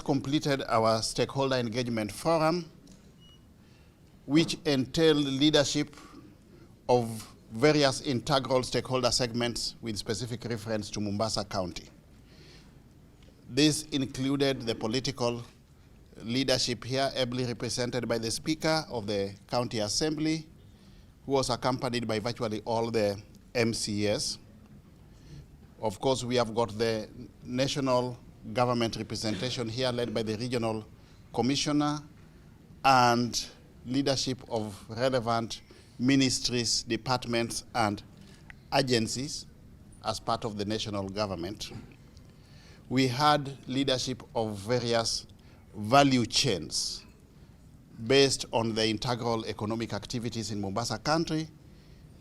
completed our stakeholder engagement forum, which entailed leadership of various integral stakeholder segments with specific reference to Mombasa County. This included the political leadership here, ably represented by the Speaker of the County Assembly, who was accompanied by virtually all the MCAs. Of course, we have got the national government representation here, led by the regional commissioner, and leadership of relevant ministries, departments, and agencies as part of the national government. We had leadership of various value chains based on the integral economic activities in Mombasa County,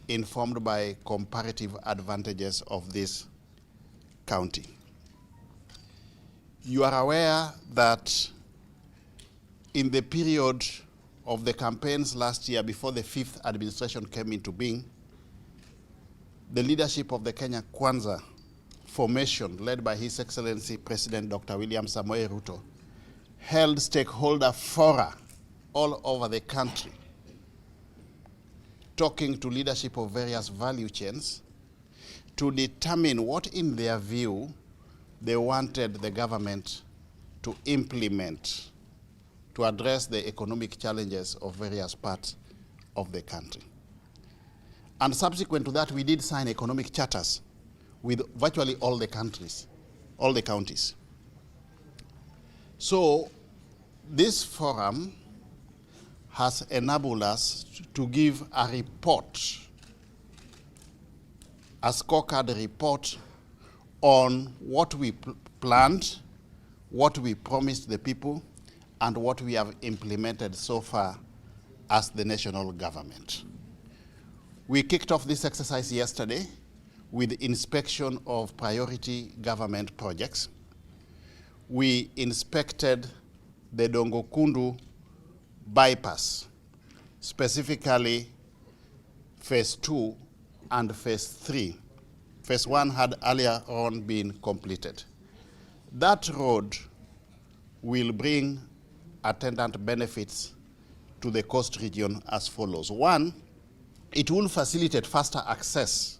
informed by comparative advantages of this county. You are aware that in the period of the campaigns last year, before the 5th administration came into being, the leadership of the Kenya Kwanza formation, led by His Excellency President Dr. William Samoei Ruto, held stakeholder fora all over the country, talking to leadership of various value chains to determine what, in their view, they wanted the government to implement to address the economic challenges of various parts of the country. And subsequent to that, we did sign economic charters with virtually all the countries, all the counties. So this forum has enabled us to give a report, a scorecard report on what we planned, what we promised the people, and what we have implemented so far as the national government. We kicked off this exercise yesterday with inspection of priority government projects. We inspected the Dongokundu bypass, specifically phase 2 and phase 3. Phase 1 had earlier on been completed. That road will bring attendant benefits to the coast region as follows. One, it will facilitate faster access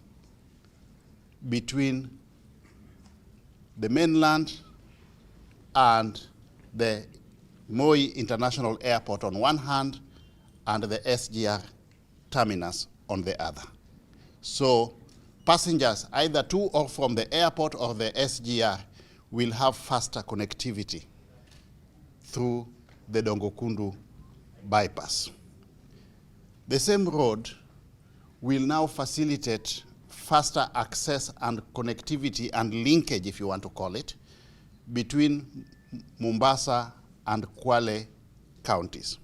between the mainland and the Moi International Airport on one hand and the SGR terminus on the other. So passengers either to or from the airport or the SGR will have faster connectivity through the Dongokundu bypass. The same road will now facilitate faster access and connectivity and linkage, if you want to call it, between Mombasa and Kwale counties.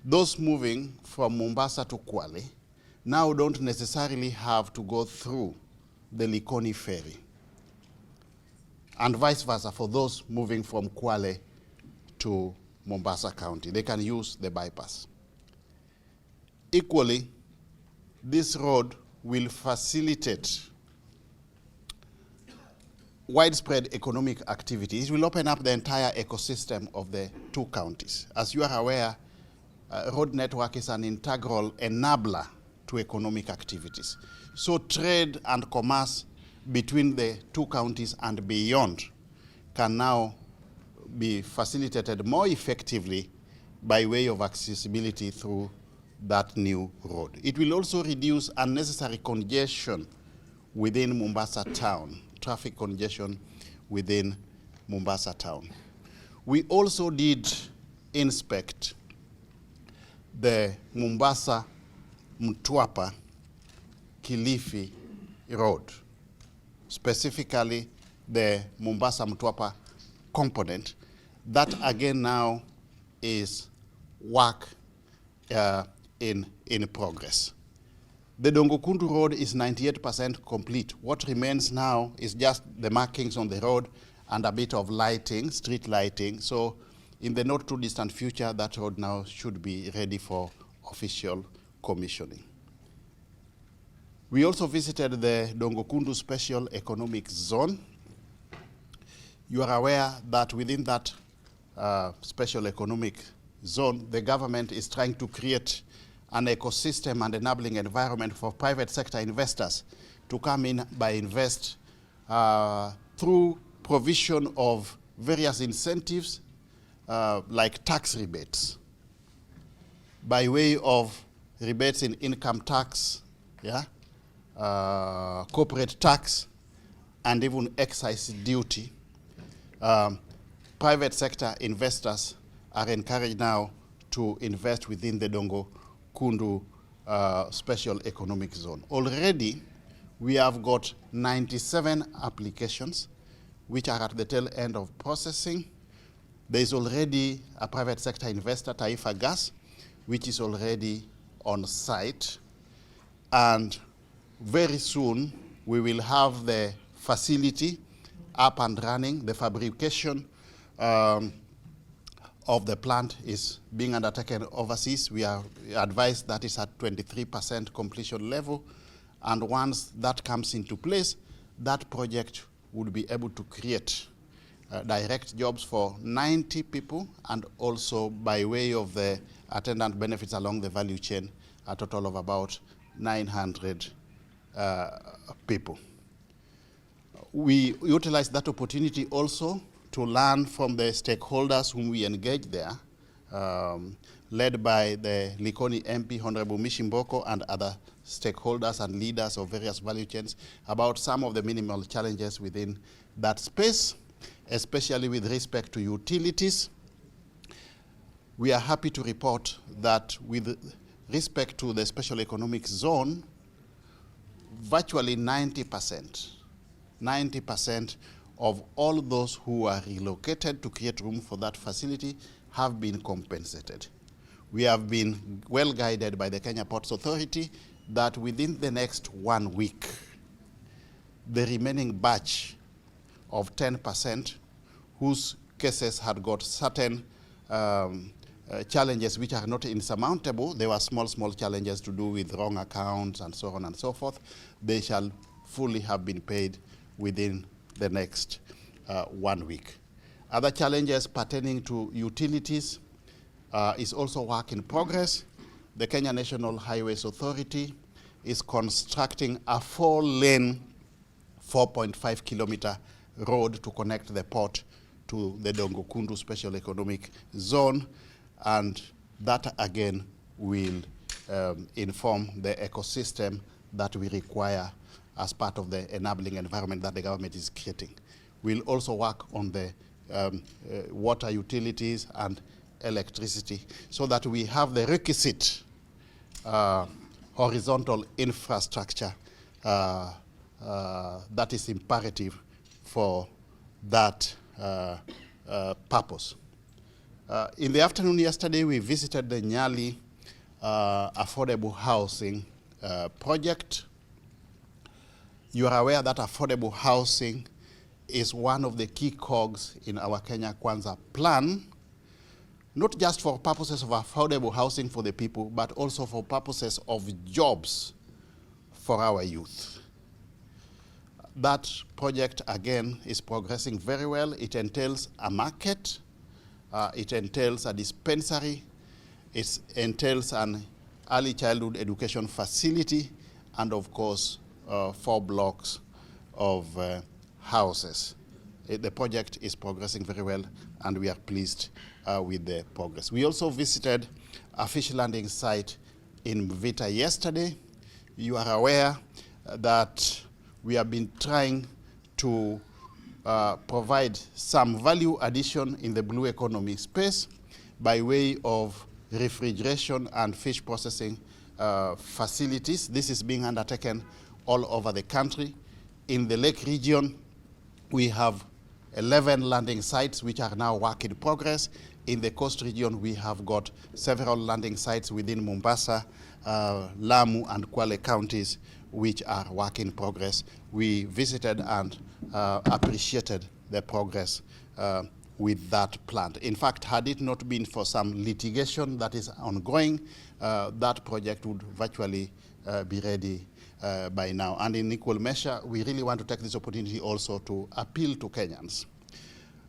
Those moving from Mombasa to Kwale now don't necessarily have to go through the Likoni ferry, and vice versa for those moving from Kwale to Mombasa County. They can use the bypass. Equally, this road will facilitate widespread economic activities. It will open up the entire ecosystem of the two counties. As you are aware, road network is an integral enabler to economic activities. So trade and commerce between the two counties and beyond can now be facilitated more effectively by way of accessibility through that new road. It will also reduce unnecessary congestion within Mombasa town, traffic congestion within Mombasa town. We also did inspect the Mombasa Mtwapa Kilifi road, specifically the Mombasa Mtwapa component. That again now is work in progress. The Dongokundu road is 98% complete. What remains now is just the markings on the road and a bit of lighting, street lighting. So in the not too distant future, that road now should be ready for official commissioning. We also visited the Dongokundu Special Economic Zone. You are aware that within that special economic zone, the government is trying to create an ecosystem and enabling environment for private sector investors to come in by invest through provision of various incentives like tax rebates, by way of rebates in income tax, yeah, corporate tax, and even excise duty. Private sector investors are encouraged now to invest within the Dongo Kundu Special Economic Zone. Already, we have got 97 applications which are at the tail end of processing. There is already a private sector investor, Taifa Gas, which is already on site. And very soon, we will have the facility up and running. The fabrication of the plant is being undertaken overseas. We are advised that is at 23% completion level. And once that comes into place, that project would be able to create direct jobs for 90 people, and also by way of the attendant benefits along the value chain, a total of about 900 people. We utilize that opportunity also to learn from the stakeholders whom we engage there, led by the Likoni MP, Honorable Mishimboko, and other stakeholders and leaders of various value chains about some of the minimal challenges within that space, especially with respect to utilities. We are happy to report that with respect to the special economic zone, virtually 90% of all those who are relocated to create room for that facility have been compensated. We have been well guided by the Kenya Ports Authority that within the next 1 week, the remaining batch of 10% whose cases had got certain challenges which are not insurmountable, there were small challenges to do with wrong accounts and so on and so forth, they shall fully have been paid within the next 1 week. Other challenges pertaining to utilities is also work in progress. The Kenya National Highways Authority is constructing a 4-lane, 4.5-kilometer road to connect the port to the Dongo Kundu Special Economic Zone, and that again will inform the ecosystem that we require as part of the enabling environment that the government is creating. We'll also work on the water utilities and electricity so that we have the requisite horizontal infrastructure that is imperative for that purpose. In the afternoon yesterday, we visited the Nyali affordable housing project. You are aware that affordable housing is one of the key cogs in our Kenya Kwanza plan, not just for purposes of affordable housing for the people, but also for purposes of jobs for our youth. That project, again, is progressing very well. It entails a market, it entails a dispensary, it entails an early childhood education facility, and of course, 4 blocks of houses. The project is progressing very well, and we are pleased with the progress. We also visited a fish landing site in Mvita yesterday. You are aware that we have been trying to provide some value addition in the blue economy space by way of refrigeration and fish processing facilities. This is being undertaken all over the country. In the lake region, we have 11 landing sites which are now work in progress. In the coast region, we have got several landing sites within Mombasa, Lamu, and Kwale counties which are work in progress. We visited and appreciated the progress with that plant. In fact, had it not been for some litigation that is ongoing, that project would virtually be ready by now. And in equal measure, we really want to take this opportunity also to appeal to Kenyans.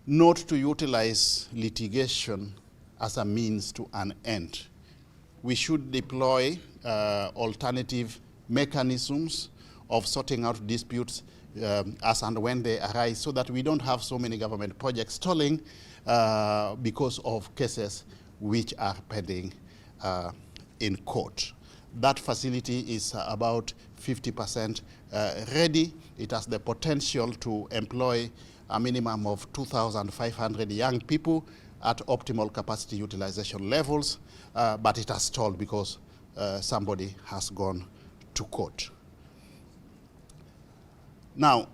not to utilize litigation as a means to an end. We should deploy alternative mechanisms of sorting out disputes as and when they arise, so that we don't have so many government projects stalling because of cases which are pending in court. That facility is about 50% ready. It has the potential to employ a minimum of 2,500 young people at optimal capacity utilization levels, but it has stalled because somebody has gone to court. Now,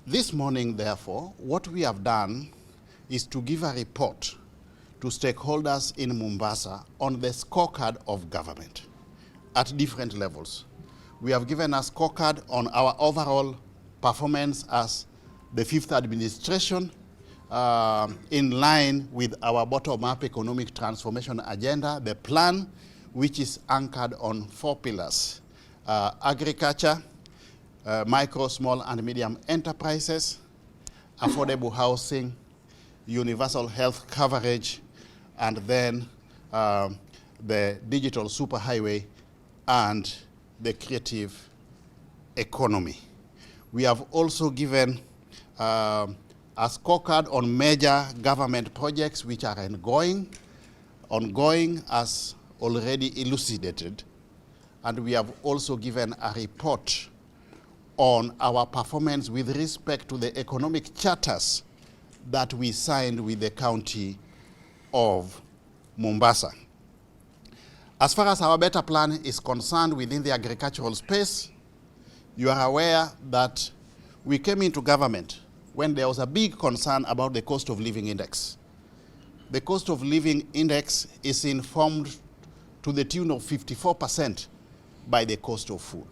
this morning, therefore, what we have done is to give a report to stakeholders in Mombasa on the scorecard of government at different levels. We have given a scorecard on our overall performance as the fifth administration, in line with our bottom-up economic transformation agenda, the plan, which is anchored on 4 pillars: agriculture, micro, small, and medium enterprises, affordable housing, universal health coverage, and then the digital superhighway and the creative economy. We have also given a scorecard on major government projects which are ongoing as already elucidated, and we have also given a report on our performance with respect to the economic charters that we signed with the county of Mombasa. As far as our better plan is concerned within the agricultural space, you are aware that we came into government when there was a big concern about the cost of living index. The cost of living index is informed to the tune of 54% by the cost of food.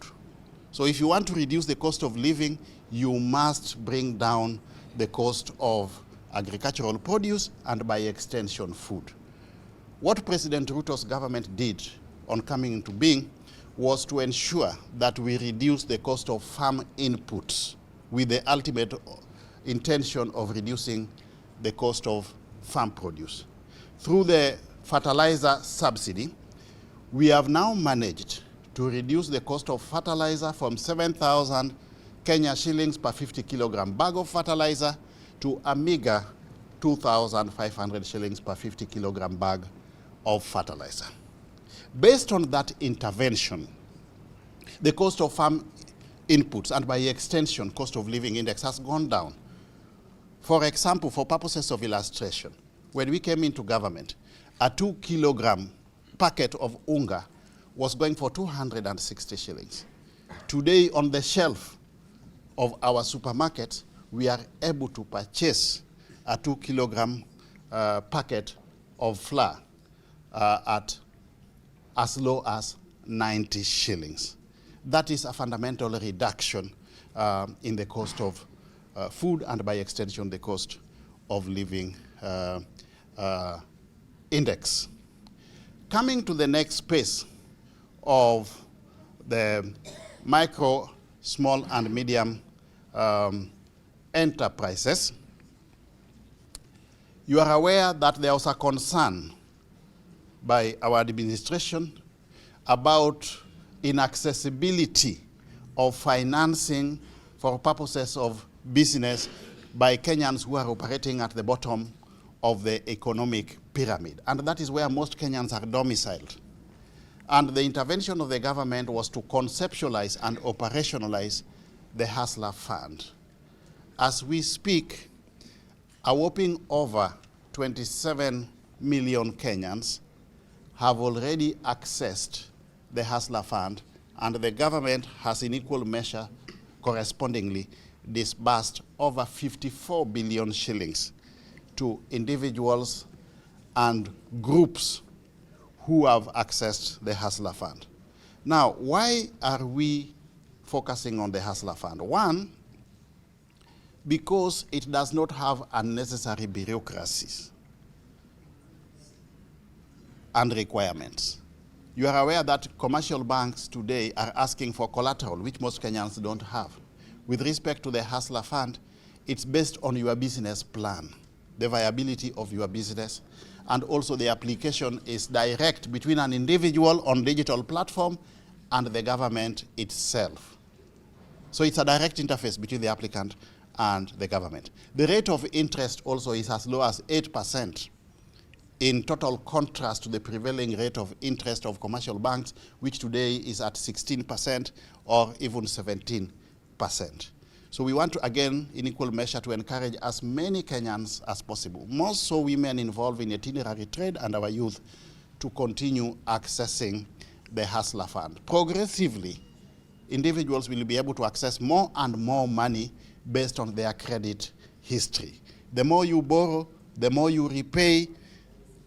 So if you want to reduce the cost of living, you must bring down the cost of agricultural produce and by extension food. What President Ruto's government did on coming into being was to ensure that we reduce the cost of farm inputs with the ultimate intention of reducing the cost of farm produce. Through the fertilizer subsidy, we have now managed to reduce the cost of fertilizer from 7,000 Kenya shillings per 50 kilogram bag of fertilizer to a meager 2,500 shillings per 50 kilogram bag of fertilizer. Based on that intervention, the cost of farm inputs and by extension cost of living index has gone down. For example, for purposes of illustration, when we came into government, a 2 kilogram packet of unga was going for 260 shillings. Today, on the shelf of our supermarket, we are able to purchase a 2 kilogram packet of flour at as low as 90 shillings. That is a fundamental reduction in the cost of food and by extension the cost of living index. Coming to the next space of the micro, small, and medium enterprises, you are aware that there was a concern by our administration about inaccessibility of financing for purposes of business by Kenyans who are operating at the bottom of the economic pyramid. And that is where most Kenyans are domiciled. And the intervention of the government was to conceptualize and operationalize the Hustler Fund. As we speak, a whopping over 27 million Kenyans have already accessed the Hustler Fund, and the government has in equal measure correspondingly disbursed over 54 billion shillings to individuals and groups who have accessed the Hustler Fund. Now, why are we focusing on the Hustler Fund? One, because it does not have unnecessary bureaucracies and requirements. You are aware that commercial banks today are asking for collateral, which most Kenyans don't have. With respect to the Hustler Fund, it's based on your business plan. the viability of your business. And also the application is direct between an individual on digital platform and the government itself. So it's a direct interface between the applicant and the government. The rate of interest also is as low as 8%, in total contrast to the prevailing rate of interest of commercial banks, which today is at 16% or even 17%. So we want to, again, in equal measure, to encourage as many Kenyans as possible, more so women involved in itinerary trade and our youth, to continue accessing the Hustler Fund. Progressively, individuals will be able to access more and more money based on their credit history. The more you borrow, the more you repay,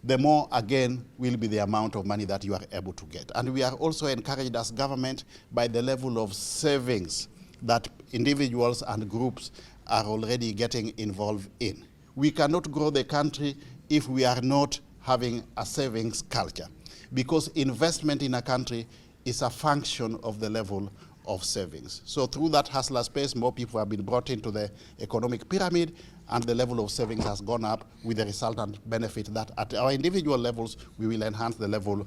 the more, again, will be the amount of money that you are able to get. And we are also encouraged as government by the level of savings that individuals and groups are already getting involved in. We cannot grow the country if we are not having a savings culture, because investment in a country is a function of the level of savings. So through that hustler space, more people have been brought into the economic pyramid, and the level of savings has gone up, with the resultant benefit that at our individual levels, we will enhance the level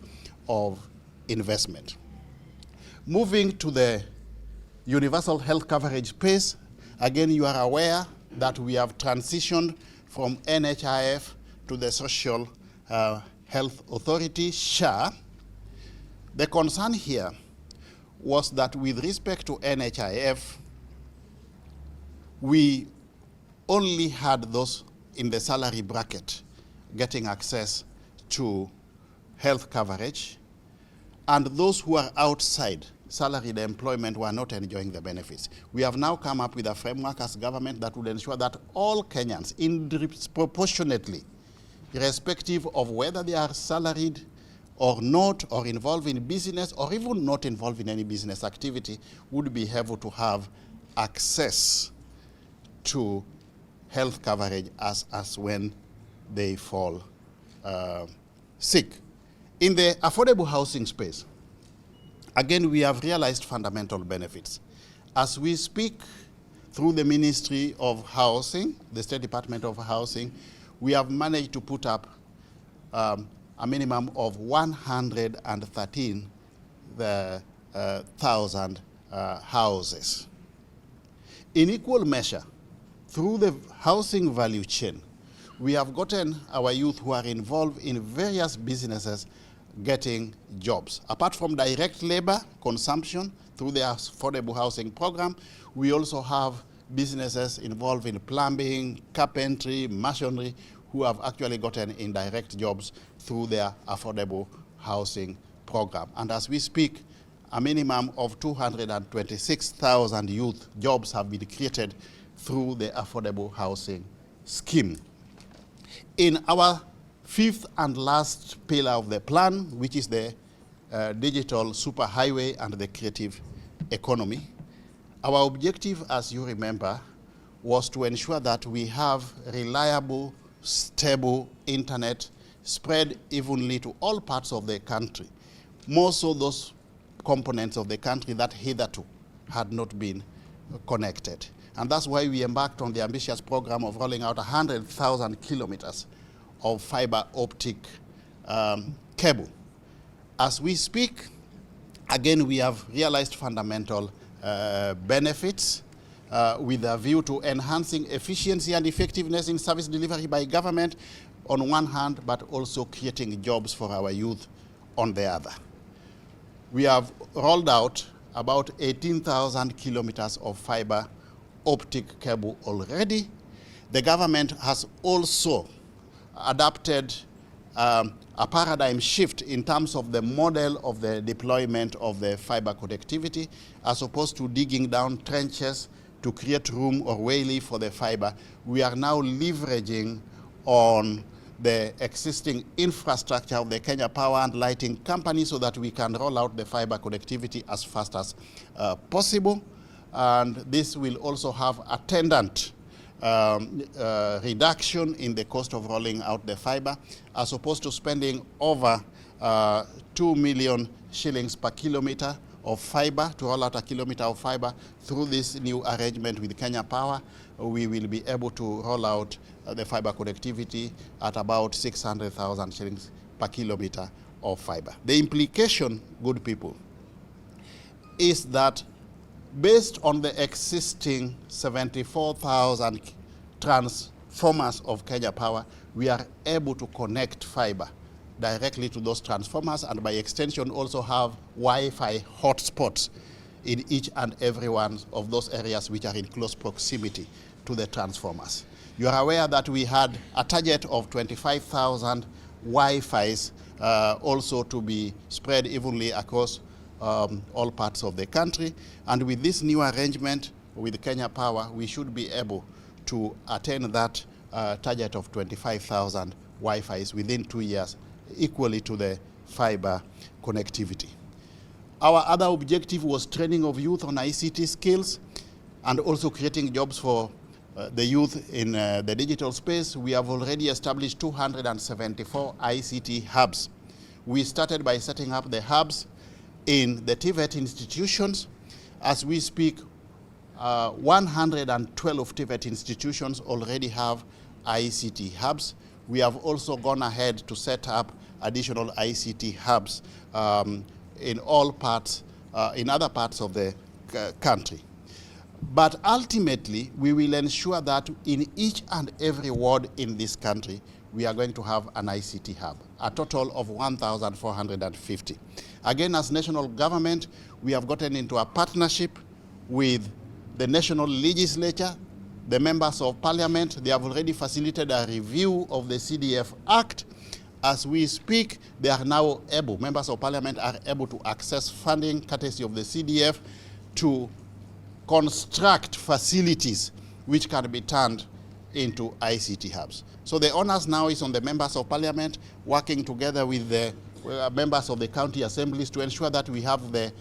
of investment. Moving to the universal health coverage space, again, you are aware that we have transitioned from NHIF to the Social Health Authority, SHA. The concern here was that with respect to NHIF, we only had those in the salary bracket getting access to health coverage, and those who are outside salaried employment were not enjoying the benefits. We have now come up with a framework as government that would ensure that all Kenyans, disproportionately, irrespective of whether they are salaried or not, or involved in business, or even not involved in any business activity, would be able to have access to health coverage as when they fall sick. In the affordable housing space, again, we have realized fundamental benefits. As we speak, through the Ministry of Housing, the State Department of Housing, we have managed to put up a minimum of 113,000 houses. In equal measure, through the housing value chain, we have gotten our youth who are involved in various businesses getting jobs. Apart from direct labor consumption through the affordable housing program, we also have businesses involved in plumbing, carpentry, masonry, who have actually gotten indirect jobs through their affordable housing program. And as we speak, a minimum of 226,000 youth jobs have been created through the affordable housing scheme. In our fifth and last pillar of the plan, which is the digital superhighway and the creative economy, our objective, as you remember, was to ensure that we have reliable, stable internet spread evenly to all parts of the country, more so those components of the country that hitherto had not been connected. And that's why we embarked on the ambitious program of rolling out 100,000 kilometers of fiber optic cable. As we speak, again, we have realized fundamental benefits with a view to enhancing efficiency and effectiveness in service delivery by government on one hand, but also creating jobs for our youth on the other. We have rolled out about 18,000 kilometers of fiber optic cable already. The government has also adapted a paradigm shift in terms of the model of the deployment of the fiber connectivity, as opposed to digging down trenches to create room or wayleave for the fiber. We are now leveraging on the existing infrastructure of the Kenya Power and Lighting Company so that we can roll out the fiber connectivity as fast as possible. And this will also have attendant reduction in the cost of rolling out the fiber, as opposed to spending over 2 million shillings per kilometer of fiber, to roll out 1 kilometer of fiber. Through this new arrangement with Kenya Power, we will be able to roll out the fiber connectivity at about 600,000 shillings per kilometer of fiber. The implication, good people, is that based on the existing 74,000 transformers of Kenya Power, we are able to connect fiber directly to those transformers, and by extension also have Wi-Fi hotspots in each and every one of those areas which are in close proximity to the transformers. You are aware that we had a target of 25,000 Wi-Fis also to be spread evenly across all parts of the country. And with this new arrangement with Kenya Power, we should be able to attain that target of 25,000 Wi-Fis within 2 years, equally to the fiber connectivity. Our other objective was training of youth on ICT skills and also creating jobs for the youth in the digital space. We have already established 274 ICT hubs. We started by setting up the hubs in the TVET institutions. As we speak, 112 TVET institutions already have ICT hubs. We have also gone ahead to set up additional ICT hubs in all parts, in other parts of the country. But ultimately, we will ensure that in each and every ward in this country, we are going to have an ICT hub, a total of 1,450. Again, as national government, we have gotten into a partnership with the national legislature, the members of parliament. They have already facilitated a review of the CDF Act. As we speak, they are now able, members of parliament are able to access funding courtesy of the CDF to construct facilities which can be turned into ICT hubs. So the onus now is on the members of parliament working together with the members of the county assemblies to ensure that we have the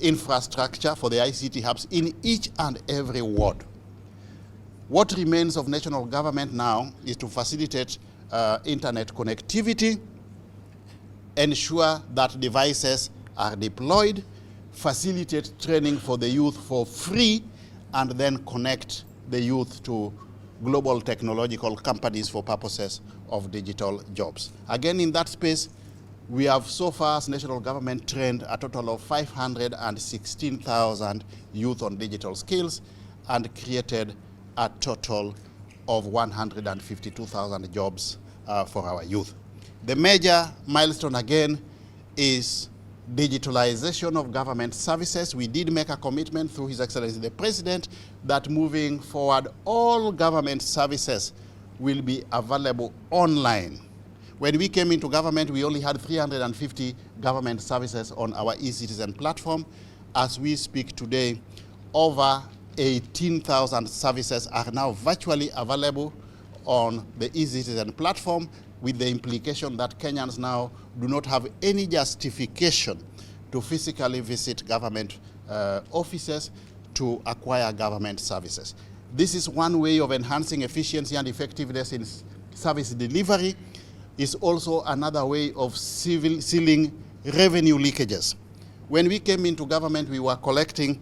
infrastructure for the ICT hubs in each and every ward. What remains of national government now is to facilitate internet connectivity, ensure that devices are deployed, facilitate training for the youth for free, and then connect the youth to global technological companies for purposes of digital jobs. Again, in that space, we have so far as national government trained a total of 516,000 youth on digital skills and created a total of 152,000 jobs for our youth. The major milestone again is digitalization of government services. We did make a commitment through His Excellency the President that moving forward all government services will be available online. When we came into government, we only had 350 government services on our eCitizen platform. As we speak today, over 18,000 services are now virtually available on the eCitizen platform, with the implication that Kenyans now do not have any justification to physically visit government offices to acquire government services. This is one way of enhancing efficiency and effectiveness in service delivery. Is also another way of sealing revenue leakages. When we came into government, we were collecting,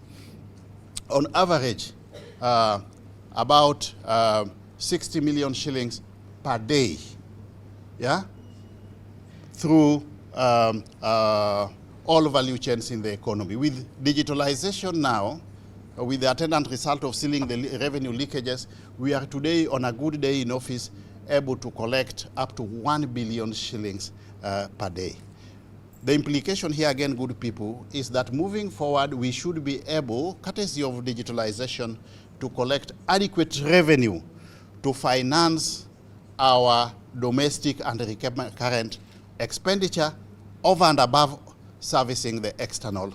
on average, about 60 million shillings per day, yeah, through all value chains in the economy. With digitalization now, with the attendant result of sealing the revenue leakages, we are today, on a good day in office, able to collect up to 1 billion shillings per day. The implication here, again, good people, is that moving forward, we should be able, courtesy of digitalization, to collect adequate revenue to finance our domestic and recurrent expenditure over and above servicing the external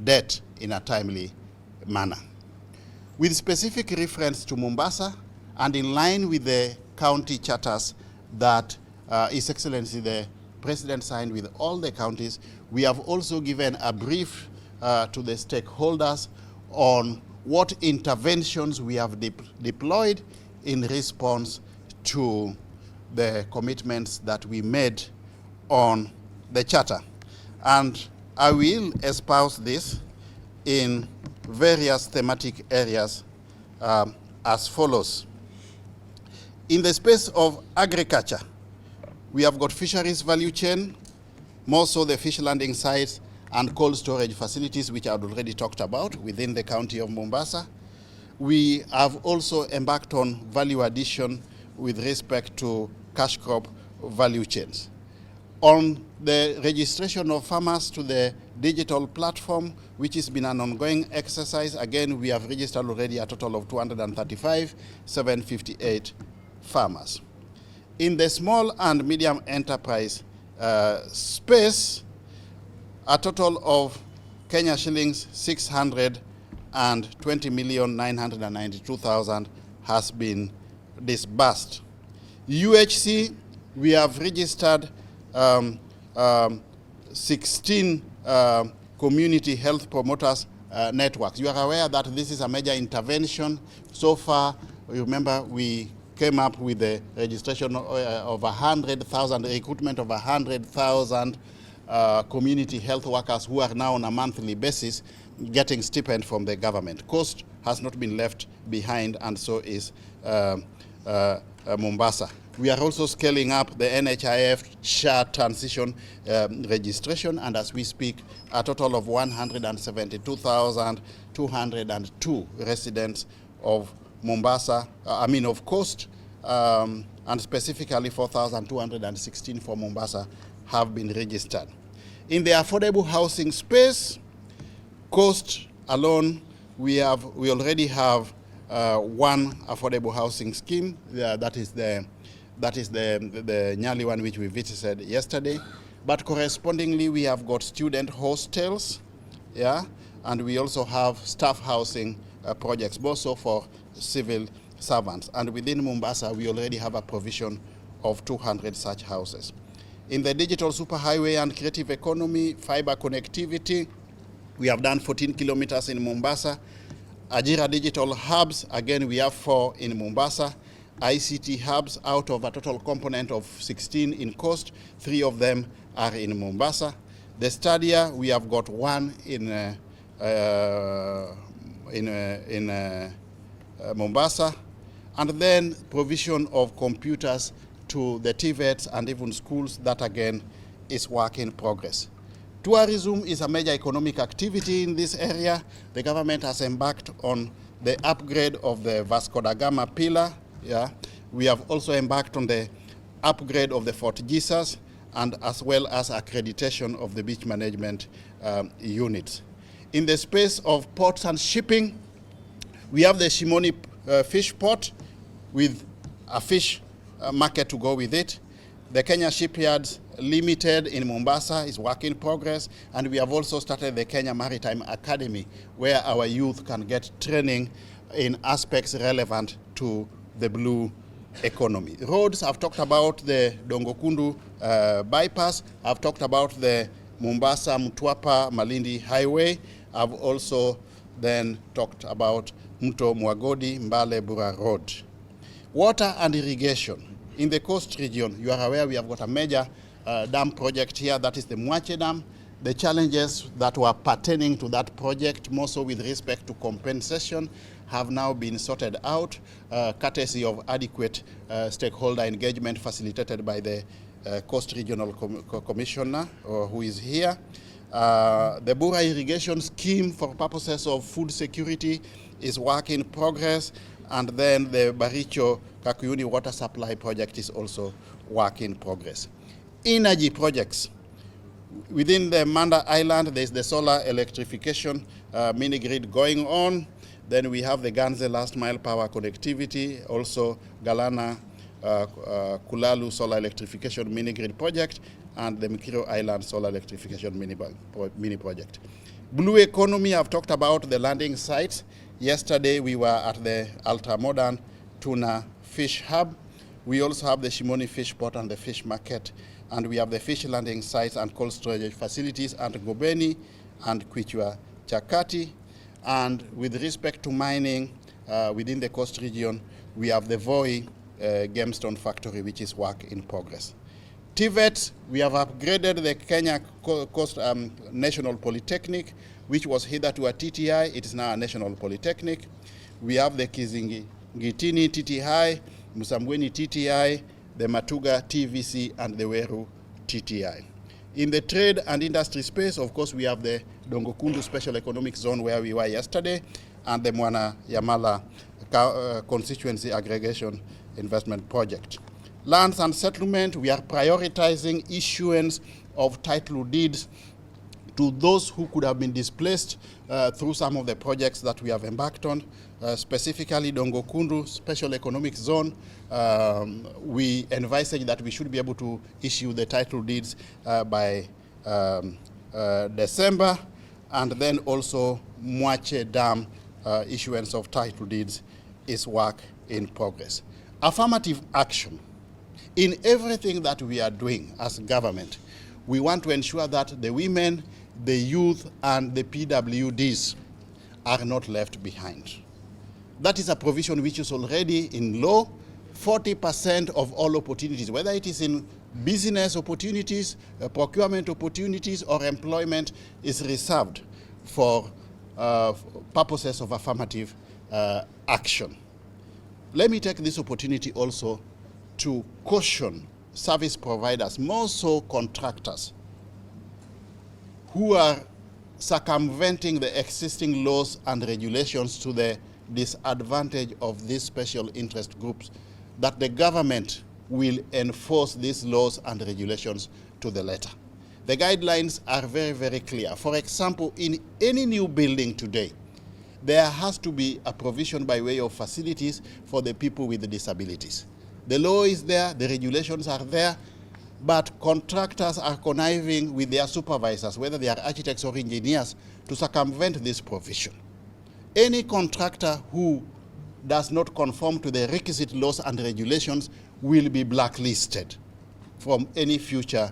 debt in a timely manner. With specific reference to Mombasa and in line with the county charters that His Excellency the President signed with all the counties, we have also given a brief to the stakeholders on what interventions we have deployed in response to the commitments that we made on the charter. And I will espouse this in various thematic areas as follows. In the space of agriculture, we have got fisheries value chain, more so the fish landing sites and cold storage facilities, which I've already talked about within the county of Mombasa. We have also embarked on value addition with respect to cash crop value chains. On the registration of farmers to the digital platform, which has been an ongoing exercise, again, we have registered already a total of 235, 758 farmers. In the small and medium enterprise space, a total of Kenya shillings 620,992,000 has been disbursed. UHC, we have registered 16 community health promoters networks. You are aware that this is a major intervention. So far, you remember we came up with the registration of 100,000, the recruitment of 100,000 community health workers who are now on a monthly basis getting stipend from the government. Coast has not been left behind, and so is Mombasa. We are also scaling up the NHIF SHA transition registration, and as we speak, a total of 172,202 residents of Mombasa, of Coast, and specifically 4,216 for Mombasa have been registered. In the affordable housing space, Coast alone, we already have one affordable housing scheme. That is the Nyali one which we visited yesterday. But correspondingly, we have got student hostels, and we also have staff housing projects, also for civil servants. And within Mombasa, we already have a provision of 200 such houses. In the digital superhighway and creative economy, fiber connectivity, we have done 14 kilometers in Mombasa. Ajira digital hubs, again, we have 4 in Mombasa. ICT hubs, out of a total component of 16 in Coast, 3 of them are in Mombasa. The Stadia, we have got 1 in Mombasa, and then provision of computers to the TVETs and even schools. That again is work in progress. Tourism is a major economic activity in this area. The government has embarked on the upgrade of the Vasco da Gama pillar. We have also embarked on the upgrade of the Fort Jesus, and as well as accreditation of the beach management units. In the space of ports and shipping, we have the Shimoni fish port with a fish market to go with it. The Kenya Shipyards Limited in Mombasa is work in progress, and we have also started the Kenya Maritime Academy, where our youth can get training in aspects relevant to the blue economy. Roads, I've talked about the Dongokundu bypass. I've talked about the Mombasa Mtwapa Malindi highway. I've also then talked about Mto Mwagodi Mbale Bura Road. Water and irrigation. In the coast region, you are aware we have got a major dam project here, that is the Mwache Dam. The challenges that were pertaining to that project, more so with respect to compensation, have now been sorted out, courtesy of adequate stakeholder engagement facilitated by the Coast Regional Commissioner, who is here. The Bura irrigation scheme for purposes of food security is work in progress, and then the Baricho Kakuyuni water supply project is also work in progress. Energy projects. Within the Manda Island, there's the solar electrification mini-grid going on. Then we have the Ganze last mile power connectivity, also Galana Kulalu solar electrification mini-grid project, and the Mikiro Island solar electrification mini project. Blue economy, I've talked about the landing sites. Yesterday we were at the ultra-modern tuna fish hub. We also have the Shimoni fish port and the fish market, and we have the fish landing sites and cold storage facilities at Gobeni and Kwichwa Chakati. And with respect to mining within the coast region, we have the Voi Gemstone factory, which is work in progress. TVET, we have upgraded the Kenya Coast National Polytechnic, which was hitherto a TTI. It is now a National Polytechnic. We have the Kizingitini TTI, Musambweni TTI, the Matuga TVC, and the Weru TTI. In the trade and industry space, of course, we have the Dongokundu Special Economic Zone where we were yesterday, and the Mwana Yamala Constituency Aggregation Investment Project. Lands and settlement, we are prioritizing issuance of title deeds to those who could have been displaced through some of the projects that we have embarked on, specifically Dongokundu Special Economic Zone. We envisage that we should be able to issue the title deeds by December, and then also Mwache Dam issuance of title deeds is work in progress. Affirmative action. In everything that we are doing as government, we want to ensure that the women, the youth, and the PWDs are not left behind. That is a provision which is already in law. 40% of all opportunities, whether it is in business opportunities, procurement opportunities, or employment, is reserved for purposes of affirmative action. Let me take this opportunity also to caution service providers, more so contractors, who are circumventing the existing laws and regulations to the disadvantage of these special interest groups, that the government will enforce these laws and regulations to the letter. The guidelines are very, very clear. For example, in any new building today, there has to be a provision by way of facilities for the people with disabilities. The law is there, the regulations are there, but contractors are conniving with their supervisors, whether they are architects or engineers, to circumvent this provision. Any contractor who does not conform to the requisite laws and regulations will be blacklisted from any future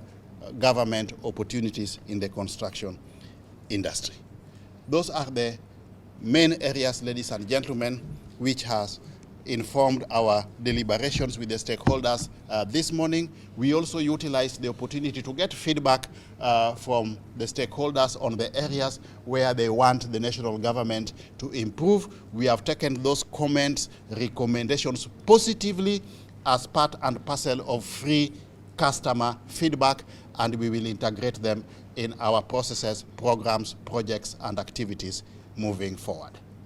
government opportunities in the construction industry. Those are the main areas, ladies and gentlemen, which has informed our deliberations with the stakeholders this morning. We also utilized the opportunity to get feedback from the stakeholders on the areas where they want the national government to improve. We have taken those comments, recommendations positively as part and parcel of free customer feedback, and we will integrate them in our processes, programs, projects, and activities moving forward.